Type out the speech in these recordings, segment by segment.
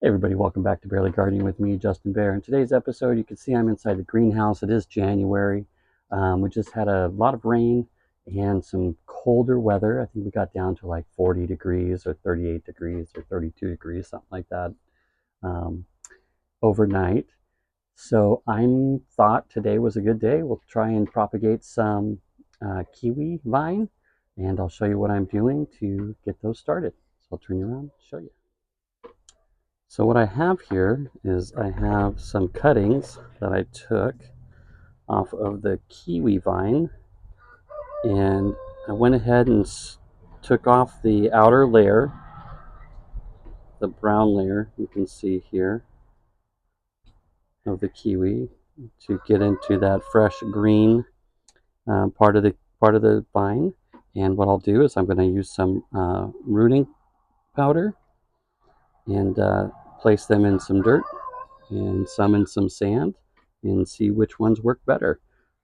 Hey everybody, welcome back to Barely Gardening with me, Justin Bear. In today's episode, you can see I'm inside the greenhouse. It is January. We just had a lot of rain and some colder weather. I think we got down to like 40 degrees or 38 degrees or 32 degrees, something like that, um, overnight. So I thought today was a good day. We'll try and propagate some kiwi vine, and I'll show you what I'm doing to get those started. So I'll turn you around and show you. So what I have here is I have some cuttings that I took off of the kiwi vine, and I went ahead and took off the outer layer, the brown layer you can see here of the kiwi, to get into that fresh green part of the vine. And what I'll do is I'm going to use some rooting powder and place them in some dirt and some in some sand and see which ones work better.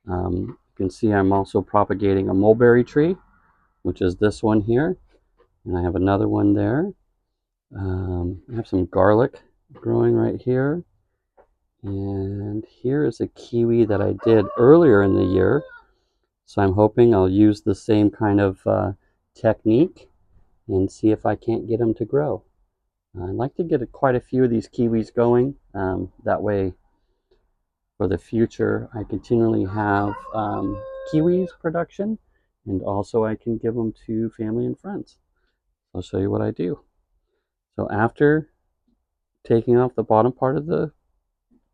You can see I'm also propagating a mulberry tree, which is this one here, and I have another one there. I have some garlic growing right here, and here is a kiwi that I did earlier in the year, so I'm hoping I'll use the same kind of technique and see if I can't get them to grow. I'd like to get quite a few of these kiwis going. That way, for the future, I continually have kiwis production, and also I can give them to family and friends. I'll show you what I do. So after taking off the bottom part of the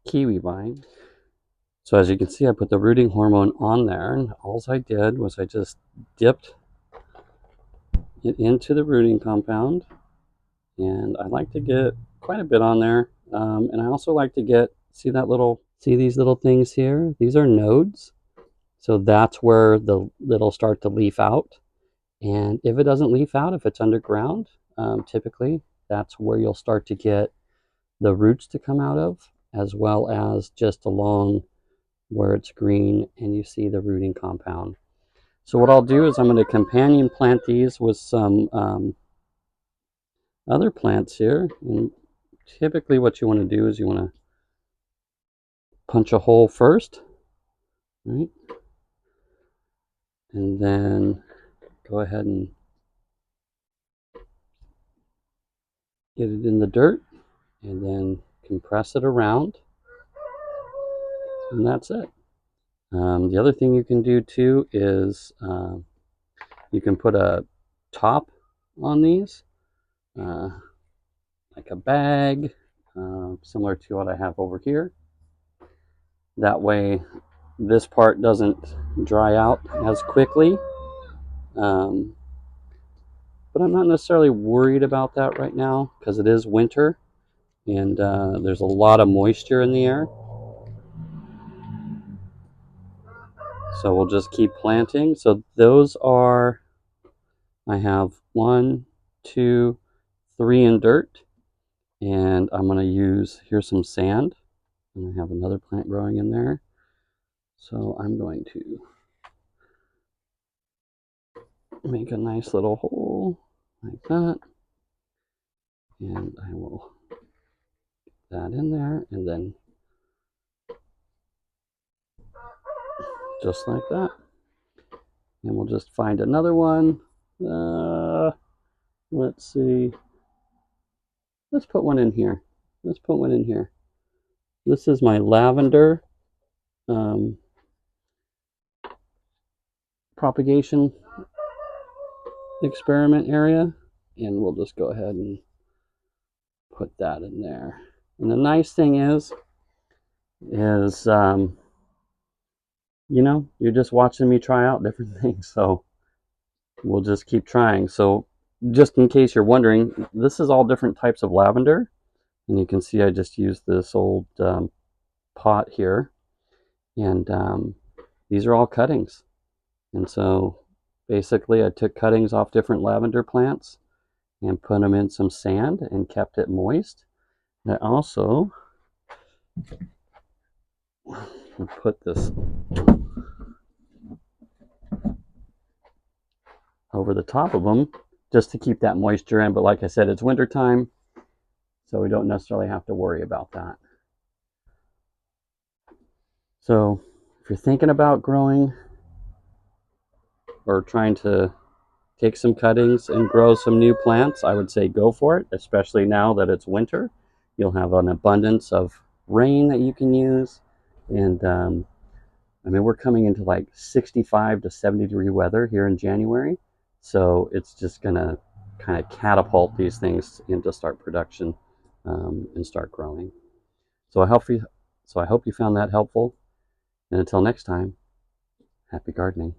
kiwi vine, so as you can see, I put the rooting hormone on there, and all I did was I just dipped it into the rooting compound, and I like to get quite a bit on there. And I also like to get, see these little things here? These are nodes. So that's where it'll start to leaf out. And if it doesn't leaf out, if it's underground, typically that's where you'll start to get the roots to come out of, as well as just along where it's green and you see the rooting compound. So what I'll do is I'm going to companion plant these with some other plants here. And typically what you want to do is you want to punch a hole first, right? And then go ahead and get it in the dirt and then compress it around, and that's it. The other thing you can do too is you can put a top on these, like a bag, similar to what I have over here. That way this part doesn't dry out as quickly. But I'm not necessarily worried about that right now because it is winter and there's a lot of moisture in the air. So we'll just keep planting. So those are, I have 1, 2, 3 in dirt, and I'm going to use, here's some sand, and I have another plant growing in there. So I'm going to make a nice little hole like that, and I will put that in there, and then just like that. And we'll just find another one. Let's see. Let's put one in here. Let's put one in here. This is my lavender propagation experiment area, and we'll just go ahead and put that in there. And the nice thing is you know, you're just watching me try out different things, so we'll just keep trying. So just in case you're wondering, this is all different types of lavender, and you can see I just used this old pot here, and these are all cuttings. And so basically I took cuttings off different lavender plants and put them in some sand and kept it moist. And I also put this over the top of them just to keep that moisture in. But like I said, it's winter time, So we don't necessarily have to worry about that. So if you're thinking about growing or trying to take some cuttings and grow some new plants, I would say go for it, especially now that it's winter. You'll have an abundance of rain that you can use. And I mean, we're coming into like 65 to 70-degree weather here in January. So it's just going to kind of catapult these things into start production and start growing. So I hope you found that helpful. And until next time, happy gardening.